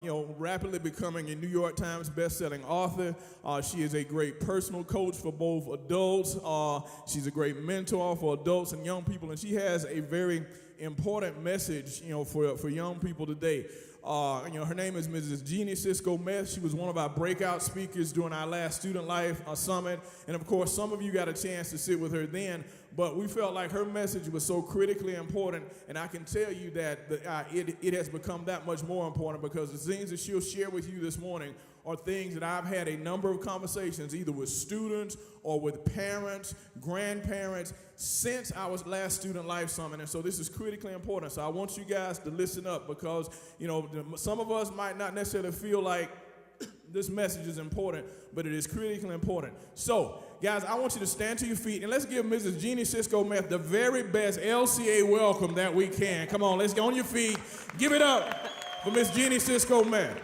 Rapidly becoming a New York Times best-selling author. She is a great personal coach for both adults. She's a great mentor for adults and young people, and she has a very important message, for young people today. Her name is Mrs. Jeanie Sisco Meth. She was one of our breakout speakers during our last Student Life Summit, and of course, some of you got a chance to sit with her then. But we felt like her message was so critically important, and I can tell you that it has become that much more important because the things that she'll share with you this morning are things that I've had a number of conversations either with students or with parents, grandparents, since our last Student Life Summit. And so this is critically important. So I want you guys to listen up because, some of us might not necessarily feel like this message is important, but it is critically important. So, guys, I want you to stand to your feet, and let's give Mrs. Jeanie Sisco Meth the very best LCA welcome that we can. Come on, let's get on your feet. Give it up for Miss Jeanie Sisco Meth.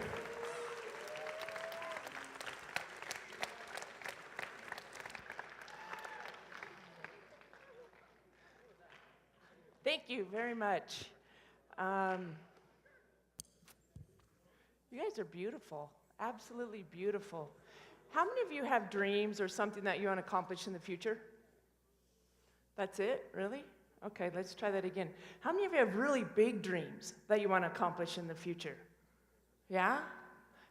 Thank you very much. You guys are beautiful, absolutely beautiful. How many of you have dreams or something that you want to accomplish in the future? That's it? Really? Okay, let's try that again. How many of you have really big dreams that you want to accomplish in the future? Yeah?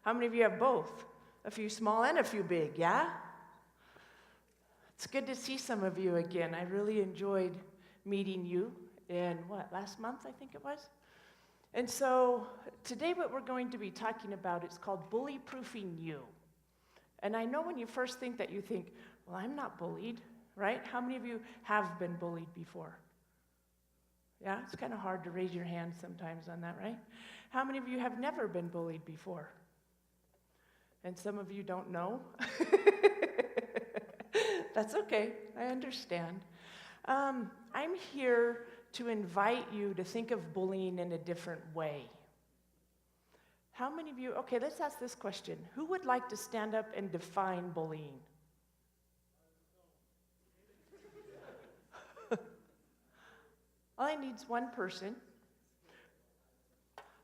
How many of you have both? A few small and a few big, yeah? It's good to see some of you again. I really enjoyed meeting you in, last month, I think it was? And so today what we're going to be talking about is called bully-proofing you. And I know when you first think that, you think, well, I'm not bullied, right? How many of you have been bullied before? Yeah, it's kind of hard to raise your hand sometimes on that, right? How many of you have never been bullied before? And some of you don't know. That's okay, I understand. I'm here to invite you to think of bullying in a different way. How many of you, okay, let's ask this question. Who would like to stand up and define bullying? All I need is one person.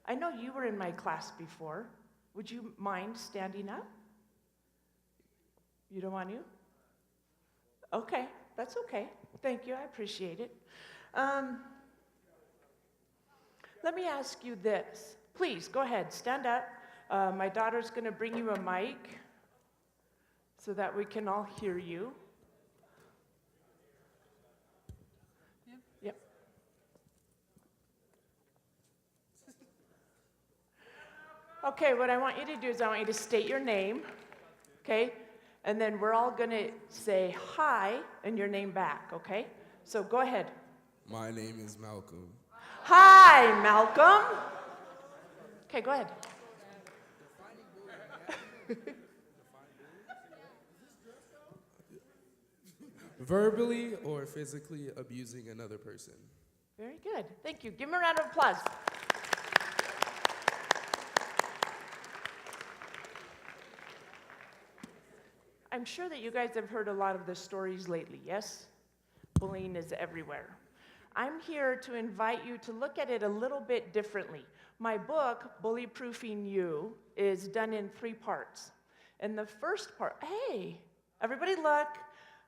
I know you were in my class before. Would you mind standing up? You don't want to? Okay, that's okay. Thank you, I appreciate it. Let me ask you this. Please, go ahead, stand up. My daughter's going to bring you a mic so that we can all hear you. Yep. Okay, what I want you to do is I want you to state your name, okay? And then we're all going to say hi and your name back, okay? So go ahead. My name is Malcolm. Hi, Malcolm. Okay, go ahead. Verbally or physically abusing another person. Very good. Thank you. Give him a round of applause. I'm sure that you guys have heard a lot of the stories lately, yes? Bullying is everywhere. I'm here to invite you to look at it a little bit differently. My book, Bully Proofing You, is done in 3 parts. And the first part, hey, everybody look.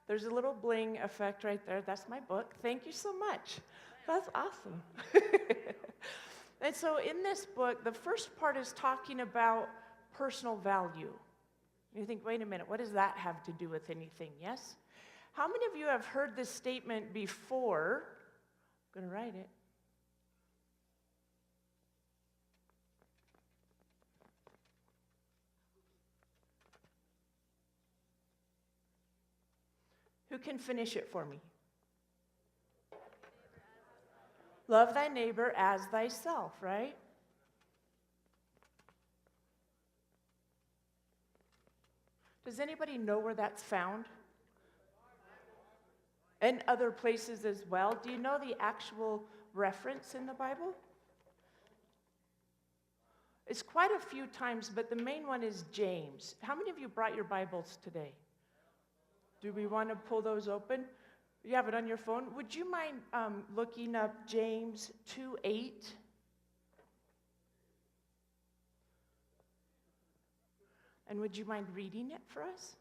There's a little bling effect right there. That's my book. Thank you so much. That's awesome. And so in this book, the first part is talking about personal value. You think, wait a minute, what does that have to do with anything? Yes? How many of you have heard this statement before? I'm going to write it. Who can finish it for me? Love thy neighbor as thyself, right? Does anybody know where that's found? And other places as well. Do you know the actual reference in the Bible? It's quite a few times, but the main one is James. How many of you brought your Bibles today? Do we want to pull those open? You have it on your phone. Would you mind looking up James 2:8? And would you mind reading it for us?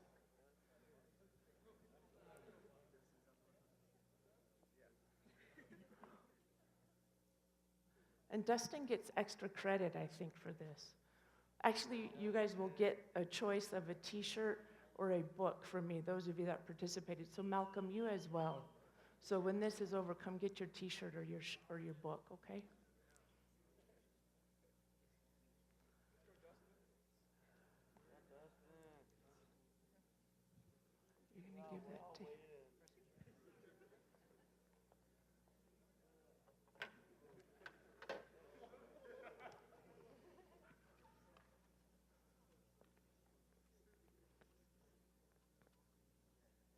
And Dustin gets extra credit, I think, for this. Actually, you guys will get a choice of a t-shirt or a book from me, those of you that participated. So Malcolm, you as well. So when this is over, come get your t-shirt or your book, okay? You're going to give that to...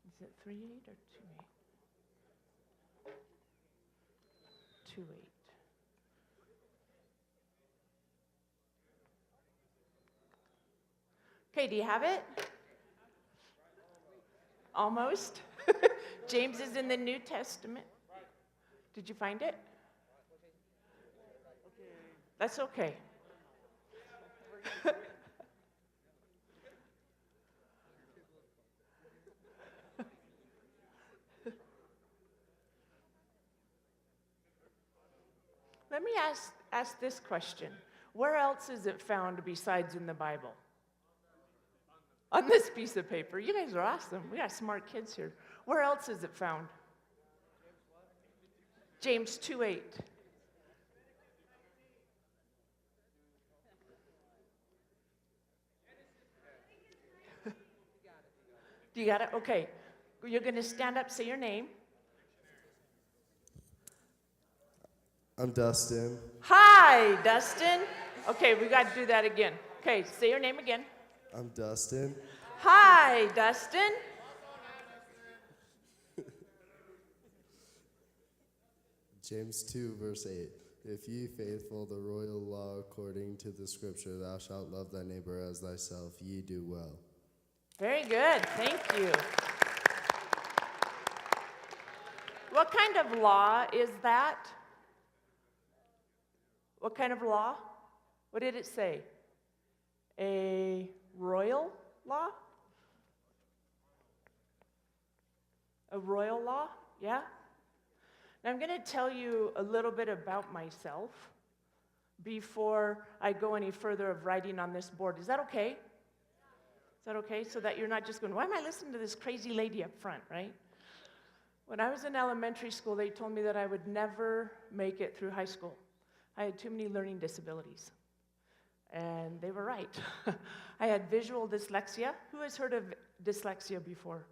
Is it 3-8 or 2-8? 2-8. Okay, do you have it? Almost. James is in the New Testament. Did you find it? That's okay. Let me ask this question. Where else is it found besides in the Bible? On this piece of paper. You guys are awesome. We got smart kids here. Where else is it found? James 2:8. Do you got it? Okay. You're going to stand up, say your name. I'm Dustin. Hi, Dustin. Okay, we got to do that again. Okay, say your name again. I'm Dustin. Hi, Dustin. James 2, verse 8. If ye faithful the royal law according to the scripture, thou shalt love thy neighbor as thyself, ye do well. Very good. Thank you. What kind of law is that? What kind of law? What did it say? A royal law? A royal law? Yeah? Now I'm going to tell you a little bit about myself before I go any further of writing on this board. Is that okay? Is that okay? So that you're not just going, why am I listening to this crazy lady up front, right? When I was in elementary school, they told me that I would never make it through high school. I had too many learning disabilities. And they were right. I had visual dyslexia. Who has heard of dyslexia before?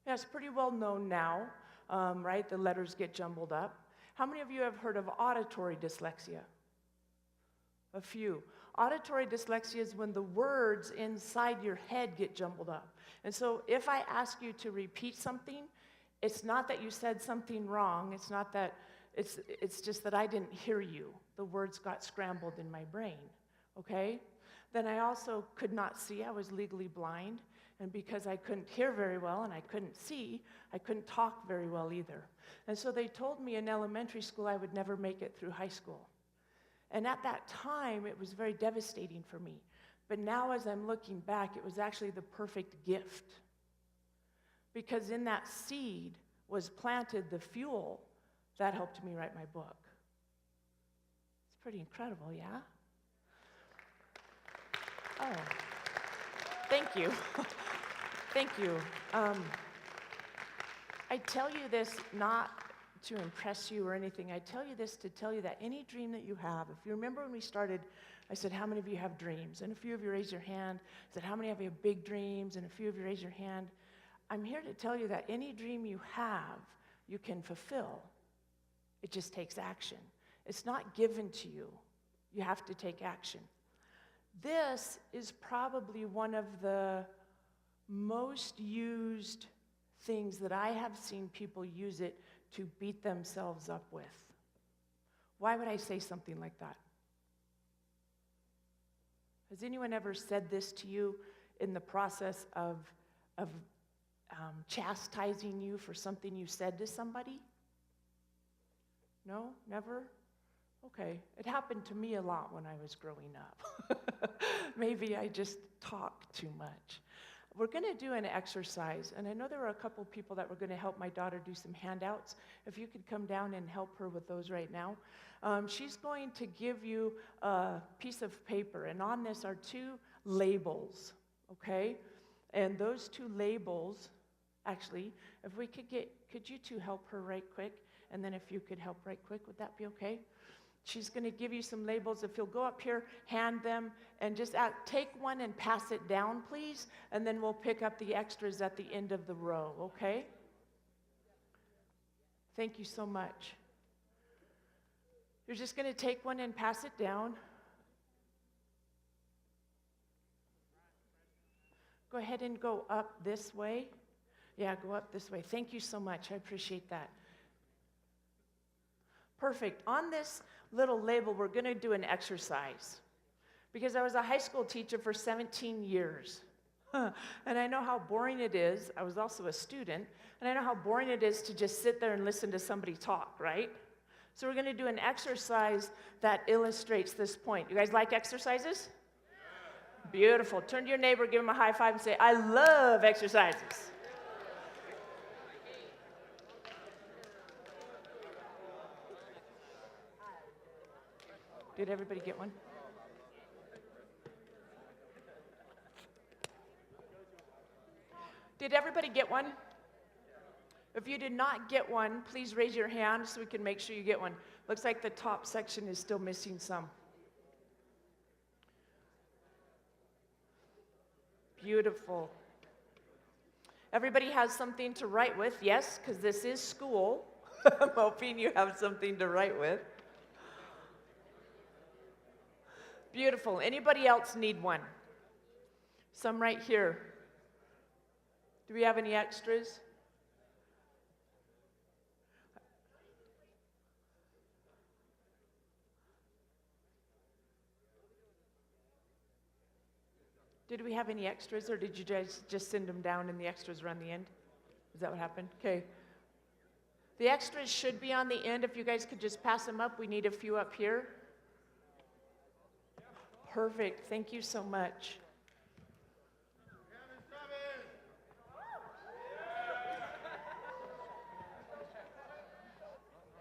Yeah, it's pretty well known now, right? The letters get jumbled up. How many of you have heard of auditory dyslexia? A few. Auditory dyslexia is when the words inside your head get jumbled up. And so if I ask you to repeat something, it's not that you said something wrong. It's not that, it's just that I didn't hear you. The words got scrambled in my brain, okay? Then I also could not see. I was legally blind. And because I couldn't hear very well and I couldn't see, I couldn't talk very well either. And so they told me in elementary school I would never make it through high school. And at that time, it was very devastating for me. But now as I'm looking back, it was actually the perfect gift. Because in that seed was planted the fuel that helped me write my book. It's pretty incredible, yeah? Oh, thank you. Thank you. I tell you this not to impress you or anything. I tell you this to tell you that any dream that you have, if you remember when we started, I said, how many of you have dreams? And a few of you raised your hand. I said, how many of you have big dreams? And a few of you raised your hand. I'm here to tell you that any dream you have, you can fulfill. It just takes action. It's not given to you. You have to take action. This is probably one of the most used things that I have seen people use it to beat themselves up with. Why would I say something like that? Has anyone ever said this to you in the process of chastising you for something you said to somebody? No? Never? Okay, it happened to me a lot when I was growing up. Maybe I just talk too much. We're going to do an exercise, and I know there are a couple people that were going to help my daughter do some handouts. If you could come down and help her with those right now. She's going to give you a piece of paper, and on this are 2 labels, okay? And those 2 labels, actually, if we could you 2 help her right quick? And then if you could help right quick, would that be okay? She's going to give you some labels. If you'll go up here, hand them, and just take one and pass it down, please. And then we'll pick up the extras at the end of the row, okay? Thank you so much. You're just going to take one and pass it down. Go ahead and go up this way. Yeah, go up this way. Thank you so much. I appreciate that. Perfect. On this little label, we're going to do an exercise. Because I was a high school teacher for 17 years. And I know how boring it is. I was also a student. And I know how boring it is to just sit there and listen to somebody talk, right? So we're going to do an exercise that illustrates this point. You guys like exercises? Yeah. Beautiful. Turn to your neighbor, give him a high five, and say, I love exercises. Did everybody get one? Did everybody get one? If you did not get one, please raise your hand so we can make sure you get one. Looks like the top section is still missing some. Beautiful. Everybody has something to write with, yes, because this is school. I'm hoping you have something to write with. Beautiful. Anybody else need one? Some right here. Do we have any extras? Did we have any extras, or did you guys just send them down and the extras are on the end? Is that what happened? Okay. The extras should be on the end. If you guys could just pass them up. We need a few up here. Perfect. Thank you so much.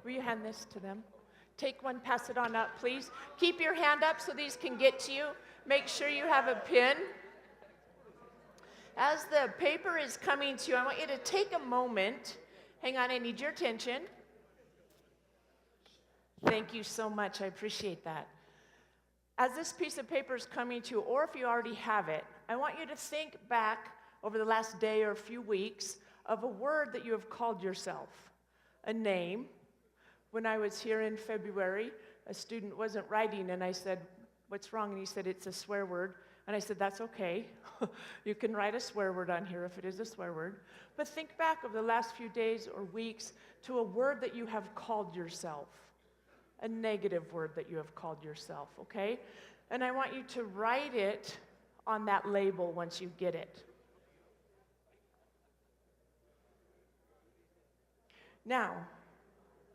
Will you hand this to them? Take one, pass it on up, please. Keep your hand up so these can get to you. Make sure you have a pen. As the paper is coming to you, I want you to take a moment. Hang on, I need your attention. Thank you so much. I appreciate that. As this piece of paper is coming to you, or if you already have it, I want you to think back over the last day or a few weeks of a word that you have called yourself, a name. When I was here in February, a student wasn't writing, and I said, what's wrong? And he said, it's a swear word. And I said, that's okay. You can write a swear word on here if it is a swear word. But think back over the last few days or weeks to a word that you have called yourself, a negative word that you have called yourself, okay? And I want you to write it on that label once you get it. Now,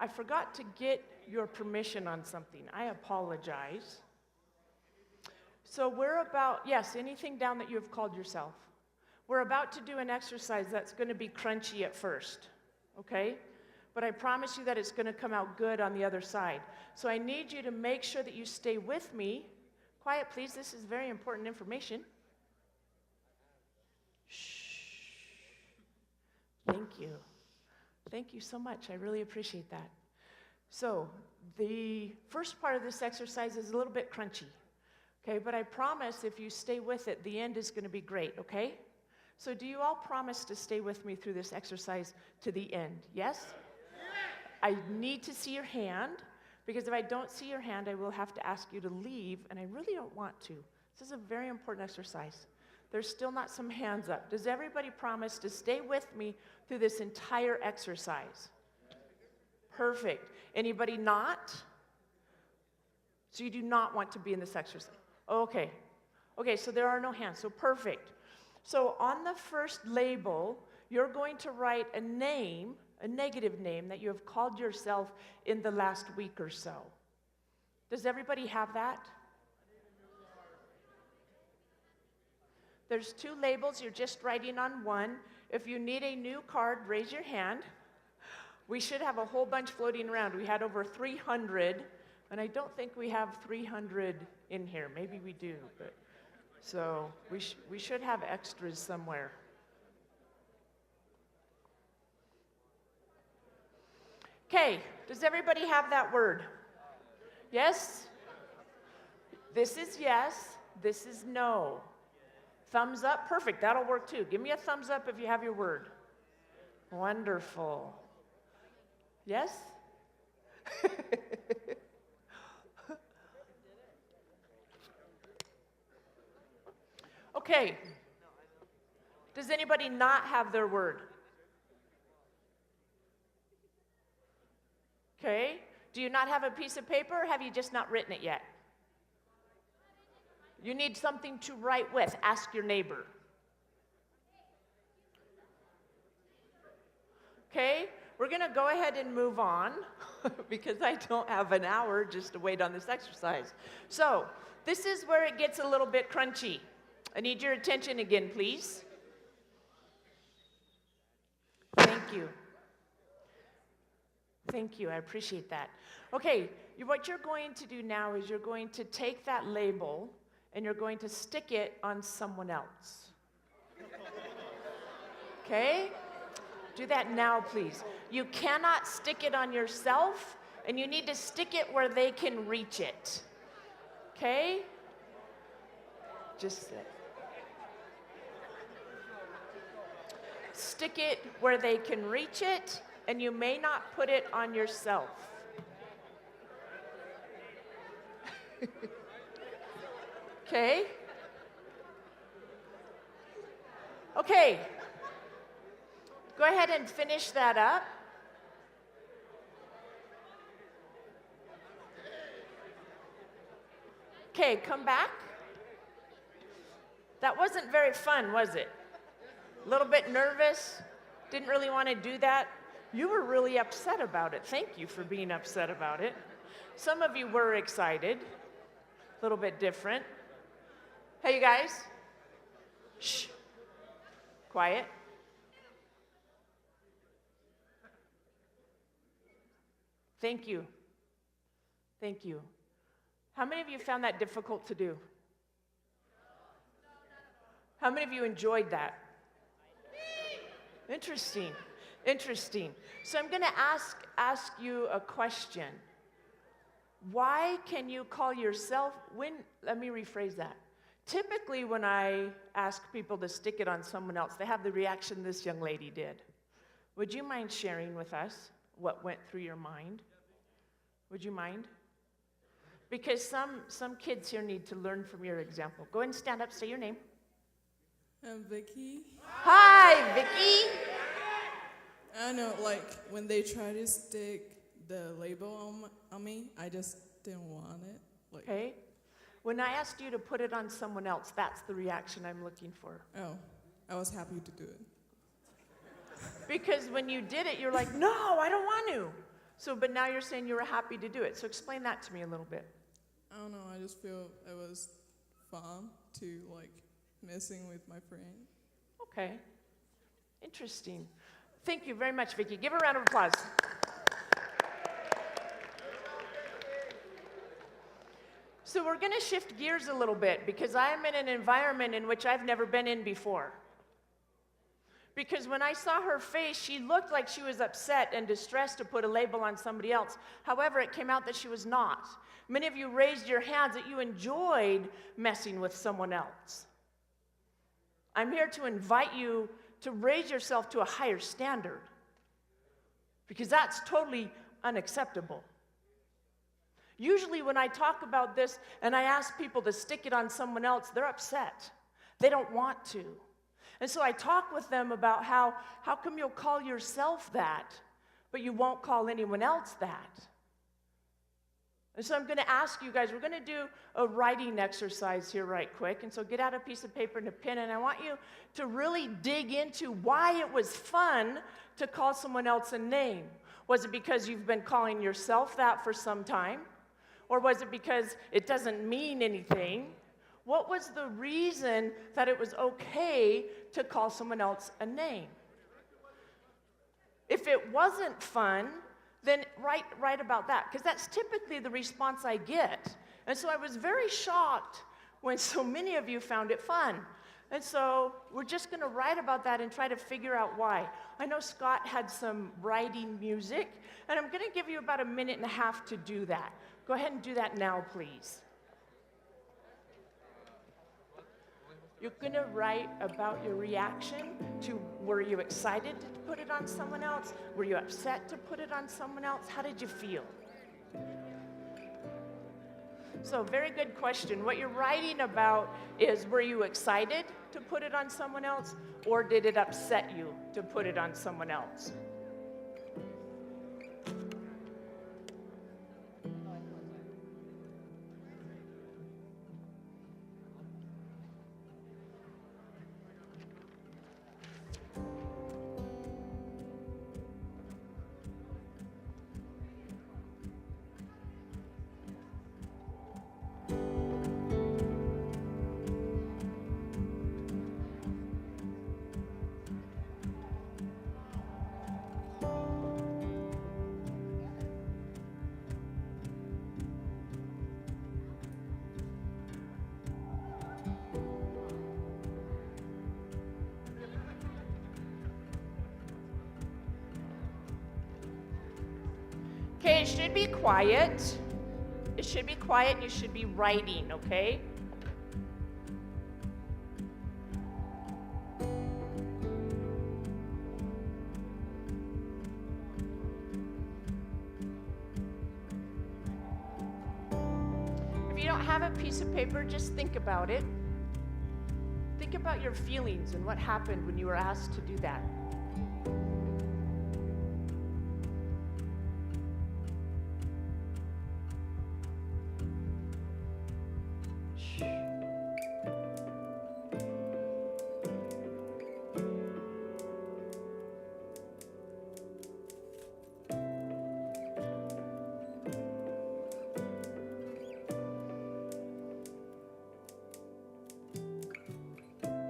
I forgot to get your permission on something. I apologize. So we're about, yes, anything down that you have called yourself. We're about to do an exercise that's going to be crunchy at first, okay? But I promise you that it's going to come out good on the other side. So I need you to make sure that you stay with me. Quiet, please. This is very important information. Shh. Thank you. Thank you so much. I really appreciate that. So the first part of this exercise is a little bit crunchy, okay? But I promise if you stay with it, the end is going to be great, okay? So do you all promise to stay with me through this exercise to the end? Yes? I need to see your hand, because if I don't see your hand, I will have to ask you to leave, and I really don't want to. This is a very important exercise. There's still not some hands up. Does everybody promise to stay with me through this entire exercise? Perfect. Anybody not? So you do not want to be in this exercise? Okay. Okay, so there are no hands, so perfect. So on the first label, you're going to write a name, a negative name that you have called yourself in the last week or so. Does everybody have that? There's 2 labels. You're just writing on one. If you need a new card, raise your hand. We should have a whole bunch floating around. We had over 300, and I don't think we have 300 in here. Maybe we do, but so we should have extras somewhere. Okay, does everybody have that word? Yes? This is yes, this is no. Thumbs up, perfect, that'll work too. Give me a thumbs up if you have your word. Wonderful. Yes? Okay. Does anybody not have their word? Okay. Do you not have a piece of paper, or have you just not written it yet? You need something to write with. Ask your neighbor. Okay, we're going to go ahead and move on because I don't have an hour just to wait on this exercise. So, this is where it gets a little bit crunchy. I need your attention again, please. Thank you. Thank you, I appreciate that. Okay, what you're going to do now is you're going to take that label and you're going to stick it on someone else. Okay? Do that now, please. You cannot stick it on yourself, and you need to stick it where they can reach it. Okay? Just stick it where they can reach it, and you may not put it on yourself. Okay? Okay. Go ahead and finish that up. Okay, come back. That wasn't very fun, was it? A little bit nervous? Didn't really want to do that? You were really upset about it. Thank you for being upset about it. Some of you were excited. A little bit different. Hey, you guys. Shh. Quiet. Thank you. Thank you. How many of you found that difficult to do? How many of you enjoyed that? Interesting. Interesting. So I'm going to ask you a question. Why can you call yourself, let me rephrase that. Typically when I ask people to stick it on someone else, they have the reaction this young lady did. Would you mind sharing with us what went through your mind? Would you mind? Because some kids here need to learn from your example. Go ahead and stand up, say your name. I'm Vicky. Hi, Vicky. I know, like, when they try to stick the label on me, I just didn't want it. Like, Okay. When I asked you to put it on someone else, that's the reaction I'm looking for. oh, I was happy to do it. Because when you did it, you're like, no, I don't want to. So, but now you're saying you were happy to do it. So explain that to me a little bit. I don't know, I just feel it was fun to, like, messing with my friend. Okay. Interesting. Thank you very much, Vicky. Give her a round of applause. So we're going to shift gears a little bit because I'm in an environment in which I've never been in before. Because when I saw her face, she looked like she was upset and distressed to put a label on somebody else. However, it came out that she was not. Many of you raised your hands that you enjoyed messing with someone else. I'm here to invite you to raise yourself to a higher standard because that's totally unacceptable. Usually when I talk about this and I ask people to stick it on someone else, they're upset. They don't want to. And so I talk with them about how come you'll call yourself that, but you won't call anyone else that? And so I'm going to ask you guys, we're going to do a writing exercise here right quick. And so get out a piece of paper and a pen, and I want you to really dig into why it was fun to call someone else a name. Was it because you've been calling yourself that for some time? Or was it because it doesn't mean anything? What was the reason that it was okay to call someone else a name? If it wasn't fun, then write about that, because that's typically the response I get. And so I was very shocked when so many of you found it fun. And so we're just going to write about that and try to figure out why. I know Scott had some writing music, and I'm going to give you about 1.5 minutes to do that. Go ahead and do that now, please. You're going to write about your reaction to, were you excited to put it on someone else? Were you upset to put it on someone else? How did you feel? So, very good question. What you're writing about is, were you excited to put it on someone else, or did it upset you to put it on someone else? Okay, it should be quiet. It should be quiet. You should be writing, okay? If you don't have a piece of paper, just think about it. Think about your feelings and what happened when you were asked to do that.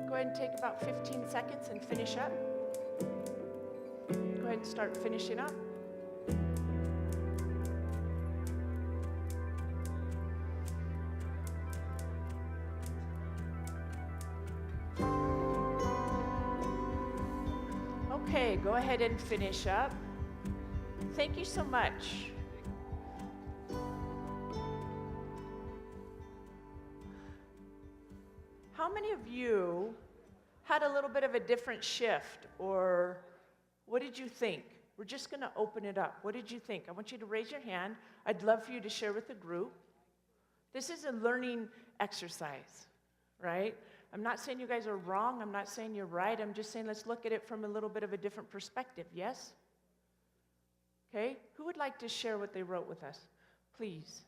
Go ahead and take about 15 seconds and finish up. Go ahead and start finishing up. Okay, go ahead and finish up. Thank you so much. How many of you had a little bit of a different shift, or what did you think? We're just going to open it up. What did you think? I want you to raise your hand. I'd love for you to share with the group. This is a learning exercise, right? I'm not saying you guys are wrong. I'm not saying you're right. I'm just saying let's look at it from a little bit of a different perspective, yes? Okay? Who would like to share what they wrote with us? Please.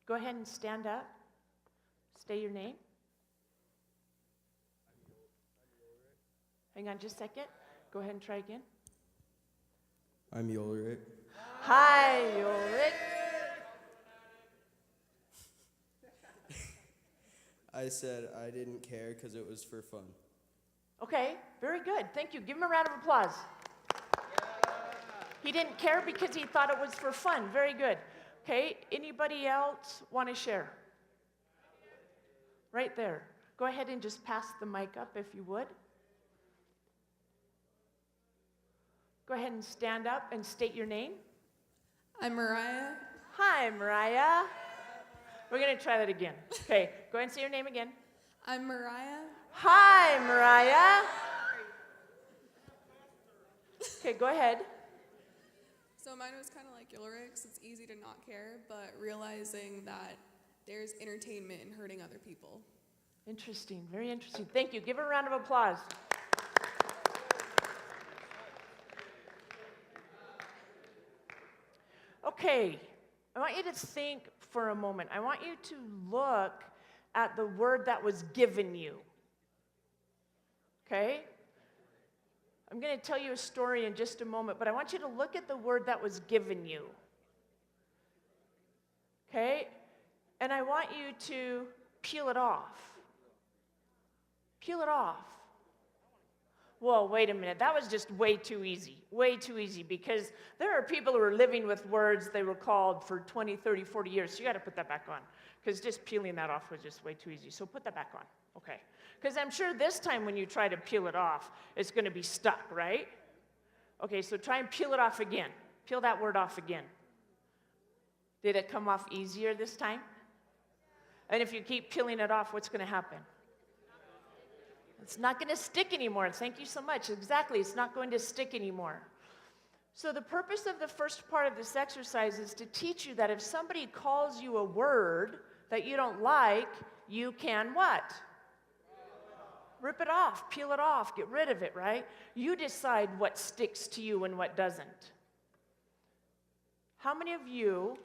Go ahead and stand up. State your name. Hang on just a second. Go ahead and try again. I'm Ulrich. Hi, Ulrich. I said I didn't care because it was for fun. Okay, very good. Thank you. Give him a round of applause. He didn't care because he thought it was for fun. Very good. Okay, anybody else want to share? Right there. Go ahead and just pass the mic up if you would. Go ahead and stand up and state your name. I'm Mariah. Hi, Mariah. We're going to try that again. Okay, go ahead and say your name again. I'm Mariah. Hi, Mariah. Okay, go ahead. So mine was kind of like Ulrich's. It's easy to not care, but realizing that there's entertainment in hurting other people. Interesting, very interesting. Thank you. Give her a round of applause. Okay, I want you to think for a moment. I want you to look at the word that was given you. Okay? I'm going to tell you a story in just a moment, but I want you to look at the word that was given you. Okay? And I want you to peel it off. Peel it off. Whoa, wait a minute. That was just way too easy. Way too easy, because there are people who are living with words they were called for 20, 30, 40 years. So you got to put that back on, because just peeling that off was just way too easy. So put that back on. Okay. Because I'm sure this time when you try to peel it off, it's going to be stuck, right? Okay, so try and peel it off again. Peel that word off again. Did it come off easier this time? And if you keep peeling it off, what's going to happen? It's not going to stick anymore. Thank you so much. Exactly, it's not going to stick anymore. So the purpose of the first part of this exercise is to teach you that if somebody calls you a word that you don't like, you can what? Rip it off, peel it off, get rid of it, right? You decide what sticks to you and what doesn't. How many of you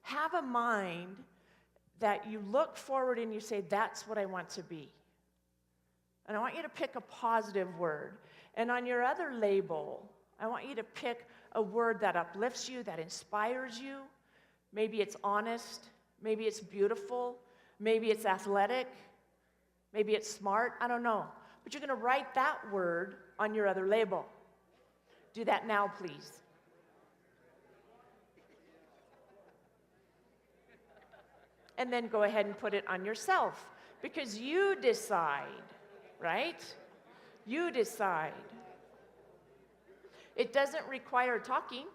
have a mind that you look forward and you say, that's what I want to be? And I want you to pick a positive word. And on your other label, I want you to pick a word that uplifts you, that inspires you. Maybe it's honest, maybe it's beautiful, maybe it's athletic, maybe it's smart, I don't know. But you're going to write that word on your other label. Do that now, please. And then go ahead and put it on yourself, because you decide, right? You decide. It doesn't require talking.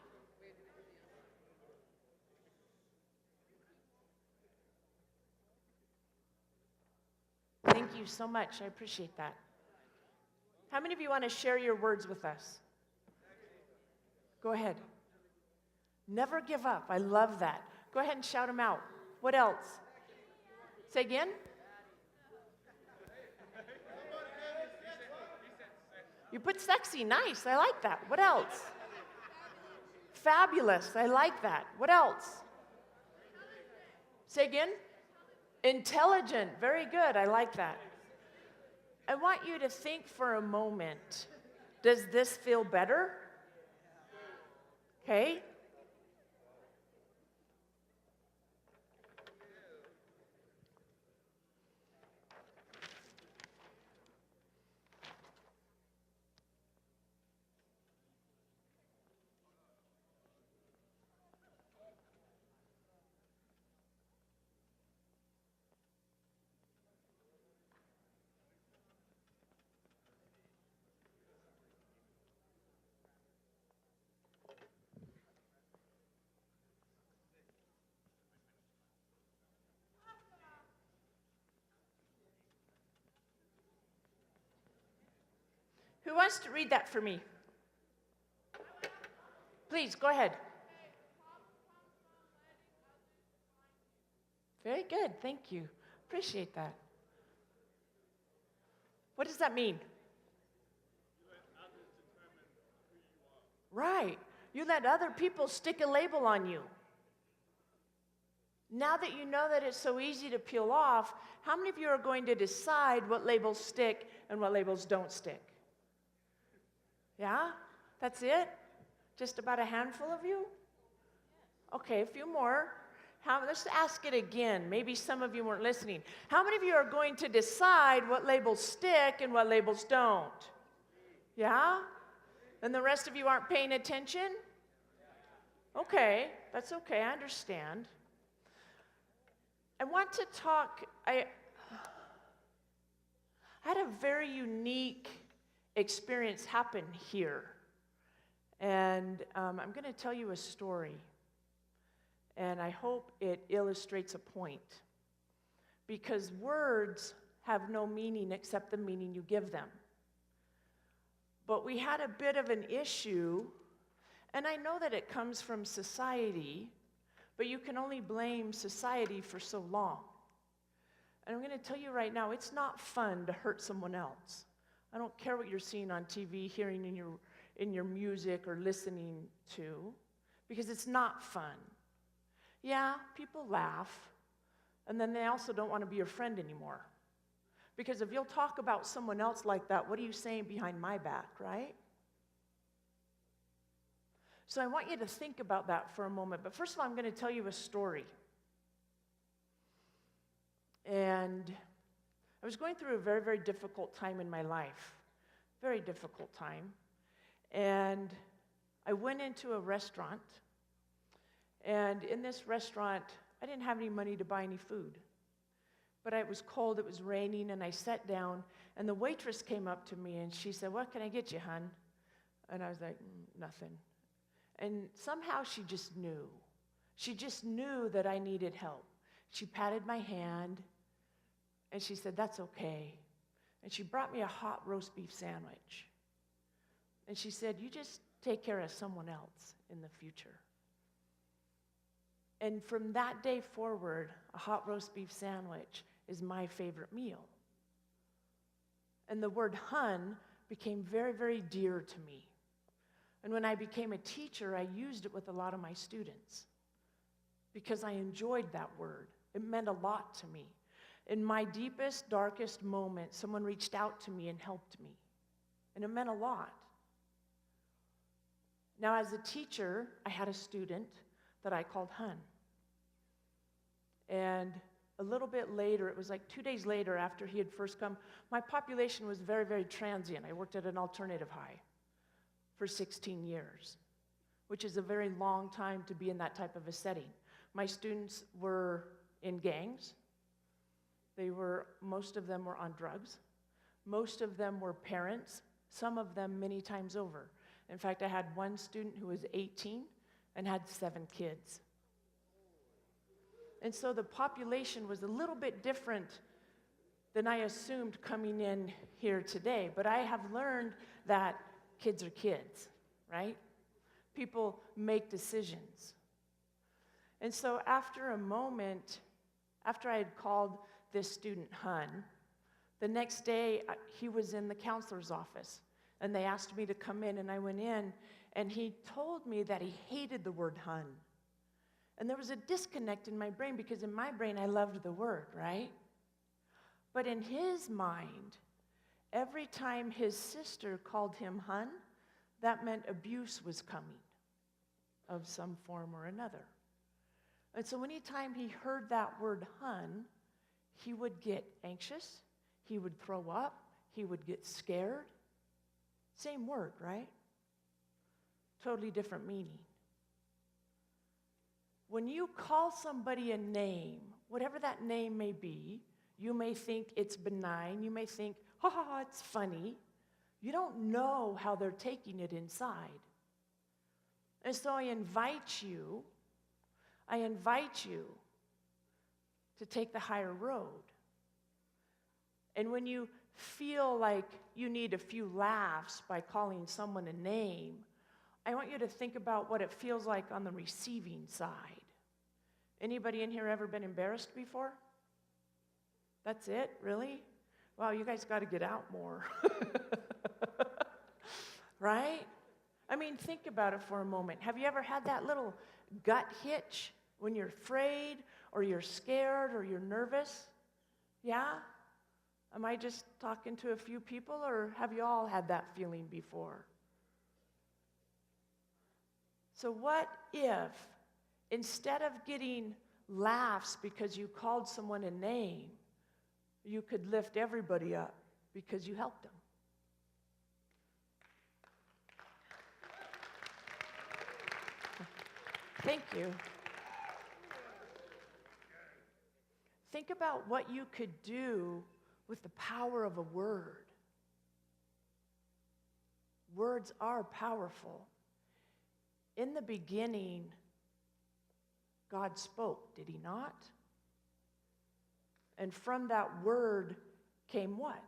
Thank you so much. I appreciate that. How many of you want to share your words with us? Go ahead. Never give up. I love that. Go ahead and shout them out. What else? Say again? You put sexy. Nice. I like that. What else? Fabulous. I like that. What else? Say again? Intelligent. Very good. I like that. I want you to think for a moment. Does this feel better? Okay. Who wants to read that for me? Please, go ahead. Very good. Thank you. Appreciate that. What does that mean? Right. You let other people stick a label on you. Now that you know that it's so easy to peel off, how many of you are going to decide what labels stick and what labels don't stick? Yeah? That's it? Just about a handful of you? Okay, a few more. Let's ask it again. Maybe some of you weren't listening. How many of you are going to decide what labels stick and what labels don't? Yeah? And the rest of you aren't paying attention? Okay, that's okay. I understand. I want to talk. I had a very unique experience happen here. And I'm going to tell you a story. And I hope it illustrates a point. Because words have no meaning except the meaning you give them. But we had a bit of an issue, and I know that it comes from society, but you can only blame society for so long. And I'm going to tell you right now, it's not fun to hurt someone else. I don't care what you're seeing on TV, hearing in your music, or listening to, because it's not fun. Yeah, people laugh, and then they also don't want to be your friend anymore. Because if you'll talk about someone else like that, what are you saying behind my back, right? So I want you to think about that for a moment. But first of all, I'm going to tell you a story. And I was going through a very, very difficult time in my life. Very difficult time. And I went into a restaurant. And in this restaurant, I didn't have any money to buy any food. But it was cold, it was raining, and I sat down. And the waitress came up to me and she said, "What can I get you, hon?" And I was like, "Nothing." And somehow she just knew. She just knew that I needed help. She patted my hand, and she said, "That's okay." And she brought me a hot roast beef sandwich. And she said, "You just take care of someone else in the future." And from that day forward, a hot roast beef sandwich is my favorite meal. And the word "hun" became very, very dear to me. And when I became a teacher, I used it with a lot of my students because I enjoyed that word. It meant a lot to me. In my deepest, darkest moment, someone reached out to me and helped me. And it meant a lot. Now, as a teacher, I had a student that I called Hun. And a little bit later, it was like 2 days later after he had first come, my population was very, very transient. I worked at an alternative high for 16 years, which is a very long time to be in that type of a setting. My students were in gangs. Most of them were on drugs. Most of them were parents, some of them many times over. In fact, I had one student who was 18 and had 7 kids. And so the population was a little bit different than I assumed coming in here today. But I have learned that kids are kids, right? People make decisions. And so after a moment, after I had called this student Hun, the next day he was in the counselor's office. And they asked me to come in, and I went in, and he told me that he hated the word Hun. And there was a disconnect in my brain, because in my brain I loved the word, right? But in his mind, every time his sister called him Hun, that meant abuse was coming of some form or another. And so anytime he heard that word Hun, he would get anxious, he would throw up, he would get scared. Same word, right? Totally different meaning. When you call somebody a name, whatever that name may be, you may think it's benign, you may think, ha ha ha, it's funny. You don't know how they're taking it inside. And so I invite you to take the higher road. And when you feel like you need a few laughs by calling someone a name, I want you to think about what it feels like on the receiving side. Anybody in here ever been embarrassed before? That's it? Really? Wow, you guys got to get out more. Right? I mean, think about it for a moment. Have you ever had that little gut hitch when you're afraid or you're scared or you're nervous? Yeah? Am I just talking to a few people, or have you all had that feeling before? So what if, instead of getting laughs because you called someone a name, you could lift everybody up because you helped them? Thank you. Think about what you could do with the power of a word. Words are powerful. In the beginning, God spoke, did he not? And from that word came what?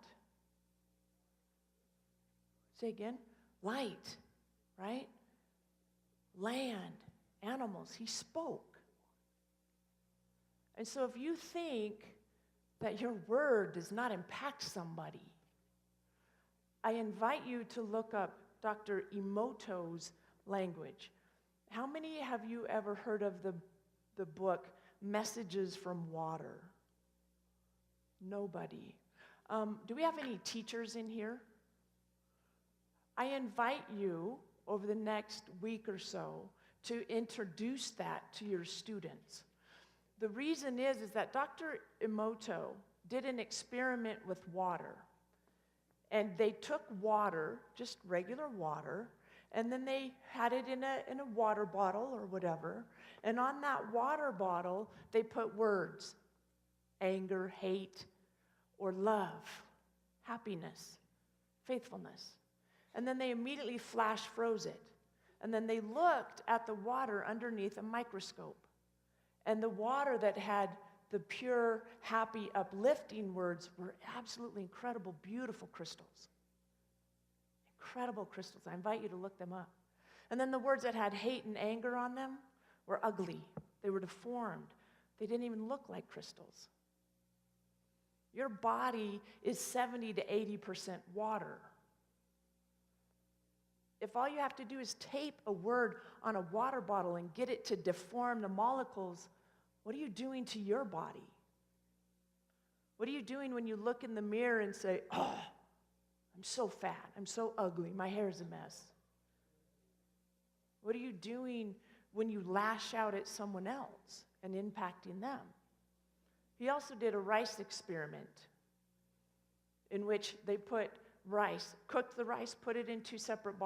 Say again. Light, right? Land, animals. He spoke. And so if you think that your word does not impact somebody, I invite you to look up Dr. Emoto's language. How many have you ever heard of the book Messages from Water? Nobody. Do we have any teachers in here? I invite you over the next week or so to introduce that to your students. The reason is that Dr. Emoto did an experiment with water. And they took water, just regular water, and then they had it in a water bottle or whatever. And on that water bottle, they put words: anger, hate, or love, happiness, faithfulness. And then they immediately flash froze it. And then they looked at the water underneath a microscope. And the water that had the pure, happy, uplifting words were absolutely incredible, beautiful crystals. Incredible crystals. I invite you to look them up. And then the words that had hate and anger on them were ugly. They were deformed. They didn't even look like crystals. Your body is 70 to 80% water. If all you have to do is tape a word on a water bottle and get it to deform the molecules, what are you doing to your body? What are you doing when you look in the mirror and say, oh, I'm so fat, I'm so ugly, my hair's a mess? What are you doing when you lash out at someone else and impacting them? He also did a rice experiment in which they put rice, cooked the rice, put it in two separate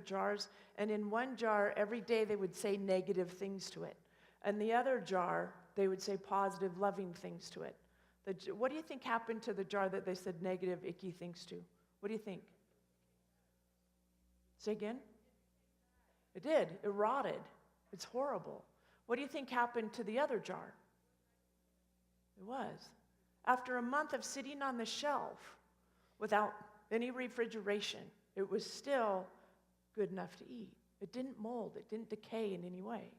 jars, and in one jar, every day they would say negative things to it. And the other jar, they would say positive, loving things to it. What do you think happened to the jar that they said negative, icky things to? What do you think? Say again? It did. It rotted. It's horrible. What do you think happened to the other jar? It was. After a month of sitting on the shelf without any refrigeration, it was still good enough to eat. It didn't mold. It didn't decay in any way.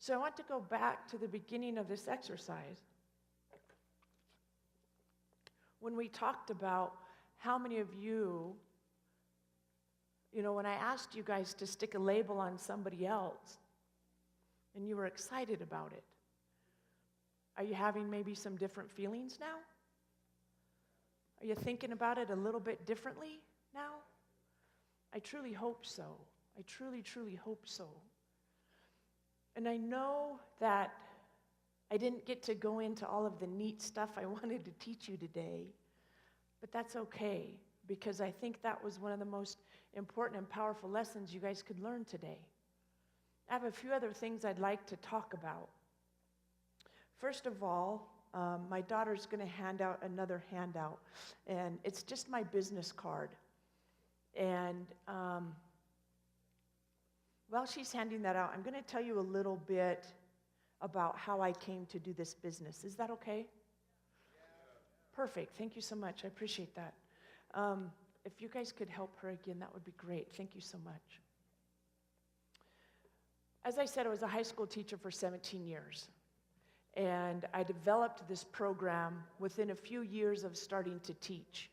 So I want to go back to the beginning of this exercise when we talked about how many of you, when I asked you guys to stick a label on somebody else and you were excited about it, are you having maybe some different feelings now? Are you thinking about it a little bit differently now? I truly hope so. I truly, truly hope so. And I know that I didn't get to go into all of the neat stuff I wanted to teach you today, but that's okay, because I think that was one of the most important and powerful lessons you guys could learn today. I have a few other things I'd like to talk about. First of all, my daughter's going to hand out another handout, and it's just my business card. And while she's handing that out, I'm going to tell you a little bit about how I came to do this business. Is that okay? Perfect. Thank you so much. I appreciate that. If you guys could help her again, that would be great. Thank you so much. As I said, I was a high school teacher for 17 years. And I developed this program within a few years of starting to teach.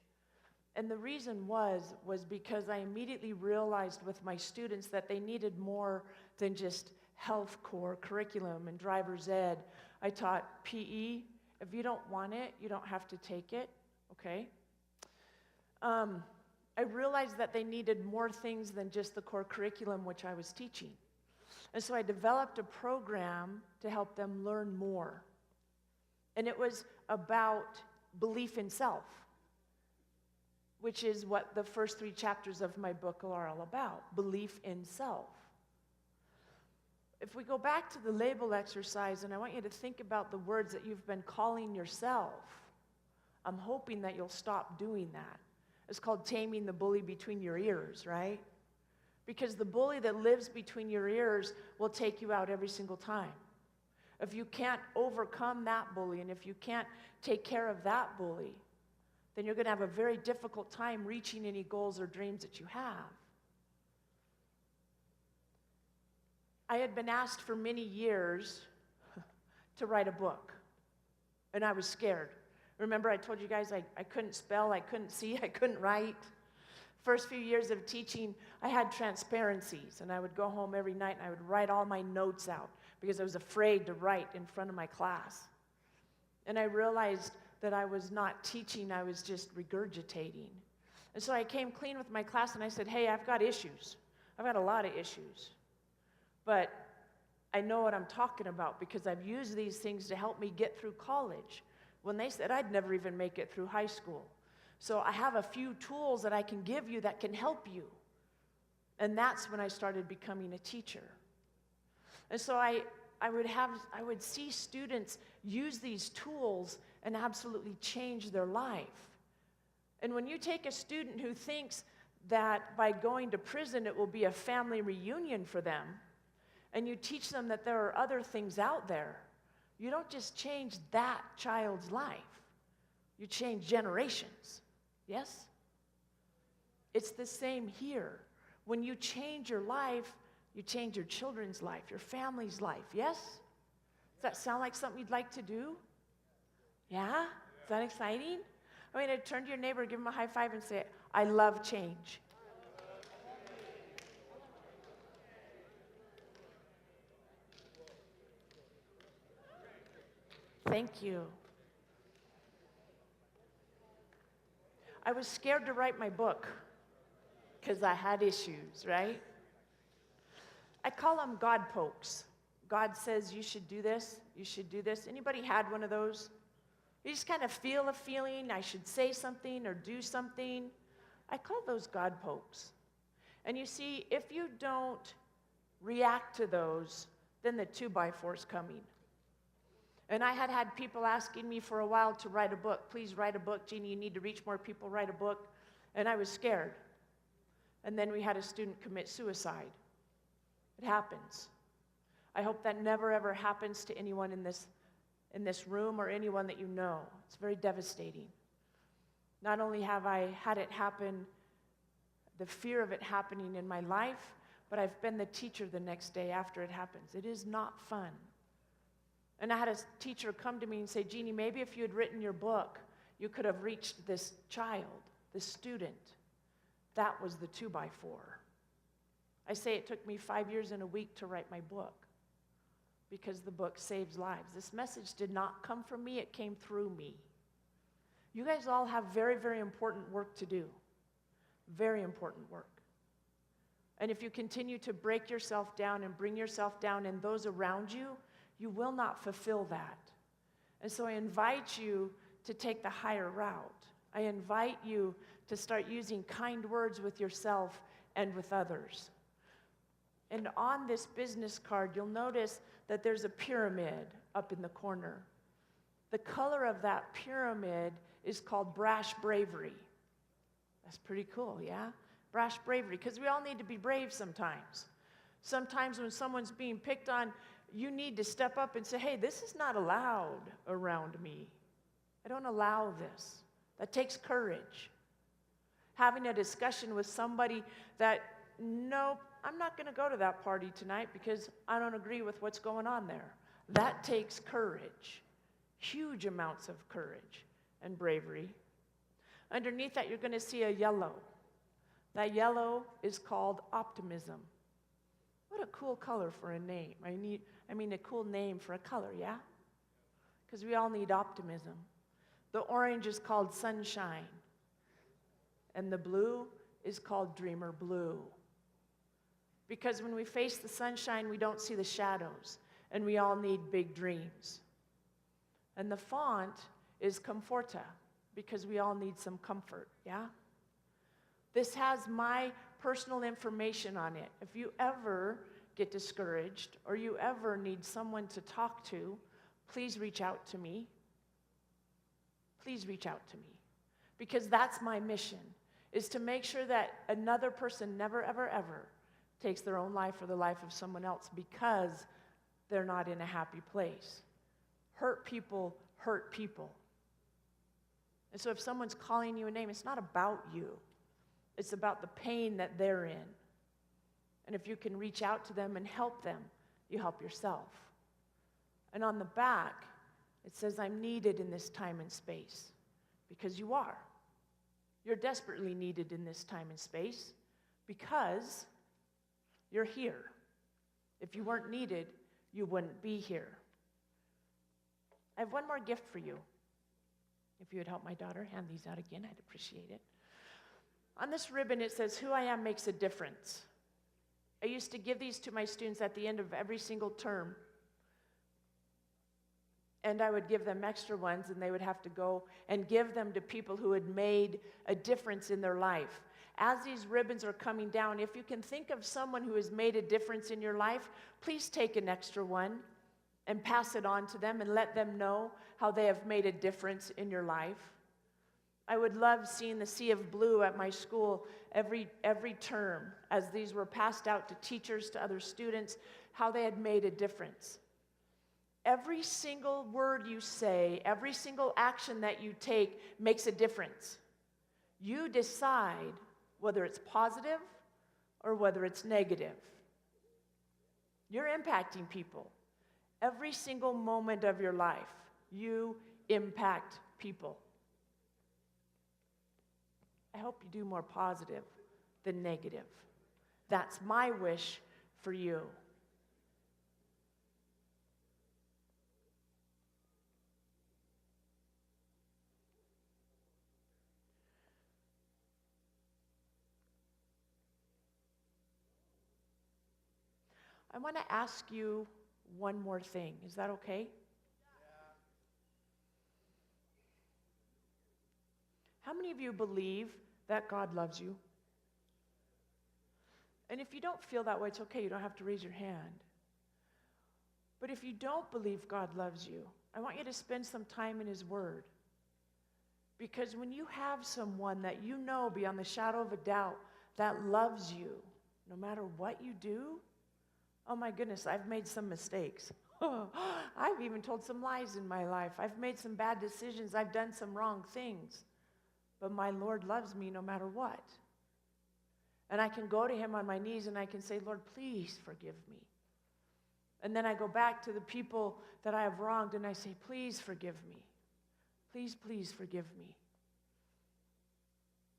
And the reason was because I immediately realized with my students that they needed more than just health core curriculum and driver's ed. I taught PE. If you don't want it, you don't have to take it, okay? I realized that they needed more things than just the core curriculum which I was teaching. And so I developed a program to help them learn more. And it was about belief in self, which is what the first 3 chapters of my book are all about, belief in self. If we go back to the label exercise, and I want you to think about the words that you've been calling yourself, I'm hoping that you'll stop doing that. It's called taming the bully between your ears, right? Because the bully that lives between your ears will take you out every single time. If you can't overcome that bully, and if you can't take care of that bully, then you're going to have a very difficult time reaching any goals or dreams that you have. I had been asked for many years to write a book, and I was scared. Remember, I told you guys I couldn't spell, I couldn't see, I couldn't write. First few years of teaching, I had transparencies, and I would go home every night and I would write all my notes out because I was afraid to write in front of my class. And I realized that I was not teaching, I was just regurgitating. And so I came clean with my class and I said, hey, I've got issues. I've got a lot of issues. But I know what I'm talking about because I've used these things to help me get through college when they said I'd never even make it through high school. So I have a few tools that I can give you that can help you. And that's when I started becoming a teacher. And so I would see students use these tools and absolutely change their life. And when you take a student who thinks that by going to prison it will be a family reunion for them, and you teach them that there are other things out there, you don't just change that child's life. You change generations. Yes? It's the same here. When you change your life, you change your children's life, your family's life. Yes? Does that sound like something you'd like to do? Yeah? Is that exciting? I mean, turn to your neighbor, give him a high five, and say, I love change. Thank you. I was scared to write my book because I had issues, right? I call them God pokes. God says, you should do this, you should do this. Anybody had one of those? You just kind of feel a feeling, I should say something or do something. I call those God pokes. And you see, if you don't react to those, then the 2x4 is coming. And I had people asking me for a while to write a book. Please write a book, Jeanie, you need to reach more people, write a book. And I was scared. And then we had a student commit suicide. It happens. I hope that never ever happens to anyone in this room or anyone that you know. It's very devastating. Not only have I had it happen, the fear of it happening in my life, but I've been the teacher the next day after it happens. It is not fun. And I had a teacher come to me and say, Jeanie, maybe if you had written your book, you could have reached this child, this student. That was the 2x4. I say it took me 5 years and a week to write my book because the book saves lives. This message did not come from me, it came through me. You guys all have very, very important work to do. Very important work. And if you continue to break yourself down and bring yourself down and those around you, you will not fulfill that. And so I invite you to take the higher route. I invite you to start using kind words with yourself and with others. And on this business card, you'll notice that there's a pyramid up in the corner. The color of that pyramid is called brash bravery. That's pretty cool, yeah? Brash bravery, because we all need to be brave sometimes. Sometimes when someone's being picked on, you need to step up and say, hey, this is not allowed around me. I don't allow this. That takes courage. Having a discussion with somebody that, nope, I'm not going to go to that party tonight because I don't agree with what's going on there. That takes courage. Huge amounts of courage and bravery. Underneath that, you're going to see a yellow. That yellow is called optimism. What a cool color for a name. I mean a cool name for a color, yeah? Because we all need optimism. The orange is called sunshine. And the blue is called dreamer blue. Because when we face the sunshine, we don't see the shadows. And we all need big dreams. And the font is comforta, because we all need some comfort, yeah? This has my personal information on it. If you ever get discouraged or you ever need someone to talk to, please reach out to me. Please reach out to me. Because that's my mission, is to make sure that another person never, ever, ever takes their own life or the life of someone else because they're not in a happy place. Hurt people hurt people. And so if someone's calling you a name, it's not about you. It's about the pain that they're in. And if you can reach out to them and help them, you help yourself. And on the back, it says, I'm needed in this time and space. Because you are. You're desperately needed in this time and space because you're here. If you weren't needed, you wouldn't be here. I have one more gift for you. If you would help my daughter hand these out again, I'd appreciate it. On this ribbon, it says, who I am makes a difference. I used to give these to my students at the end of every single term. And I would give them extra ones, and they would have to go and give them to people who had made a difference in their life. As these ribbons are coming down, if you can think of someone who has made a difference in your life, please take an extra one and pass it on to them and let them know how they have made a difference in your life. I would love seeing the sea of blue at my school every term as these were passed out to teachers, to other students, how they had made a difference. Every single word you say, every single action that you take makes a difference. You decide whether it's positive or whether it's negative. You're impacting people. Every single moment of your life, you impact people. I hope you do more positive than negative. That's my wish for you. I want to ask you one more thing. Is that okay? Yeah. How many of you believe that God loves you? And if you don't feel that way, it's okay. You don't have to raise your hand. But if you don't believe God loves you, I want you to spend some time in His Word. Because when you have someone that you know beyond the shadow of a doubt that loves you, no matter what you do, oh my goodness, I've made some mistakes. I've even told some lies in my life. I've made some bad decisions. I've done some wrong things. But my Lord loves me no matter what. And I can go to Him on my knees and I can say, Lord, please forgive me. And then I go back to the people that I have wronged and I say, please forgive me. Please, please forgive me.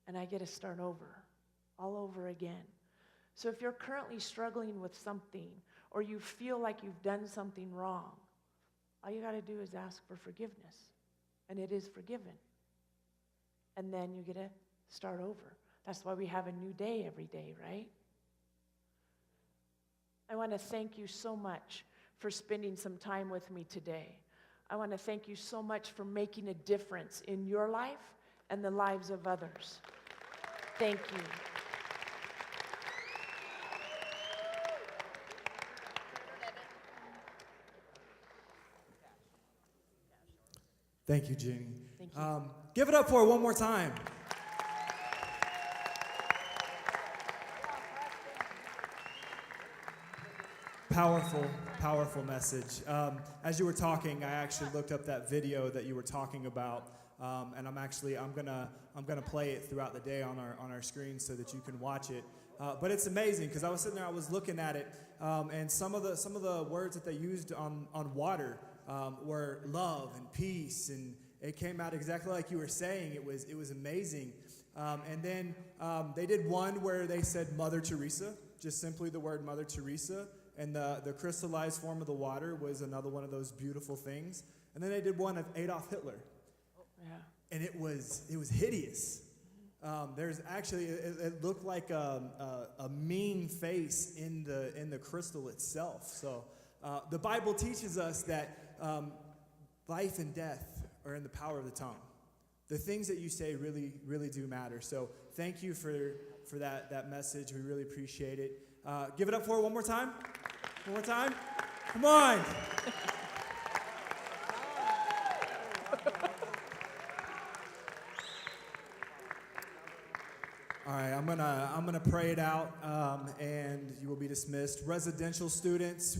And I get to start over, all over again. So if you're currently struggling with something or you feel like you've done something wrong, all you got to do is ask for forgiveness. And it is forgiven. And then you get to start over. That's why we have a new day every day, right? I want to thank you so much for spending some time with me today. I want to thank you so much for making a difference in your life and the lives of others. Thank you. Thank you, Jeanie. Thank you. Give it up for her one more time. Powerful, powerful message. As you were talking, I actually looked up that video that you were talking about, and I'm gonna play it throughout the day on our screen so that you can watch it. But it's amazing because I was sitting there, I was looking at it, and some of the words that they used on water were love and peace, and it came out exactly like you were saying. It was amazing. And then they did one where they said Mother Teresa, just simply the word Mother Teresa, and the crystallized form of the water was another one of those beautiful things. And then they did one of Adolf Hitler, and it was hideous. There's actually it looked like a mean face in the crystal itself. So the Bible teaches us that life and death are in the power of the tongue. The things that you say really, really do matter. So thank you for that message. We really appreciate it. Give it up for her one more time. One more time. Come on. All right, I'm gonna pray it out, and you will be dismissed. Residential students.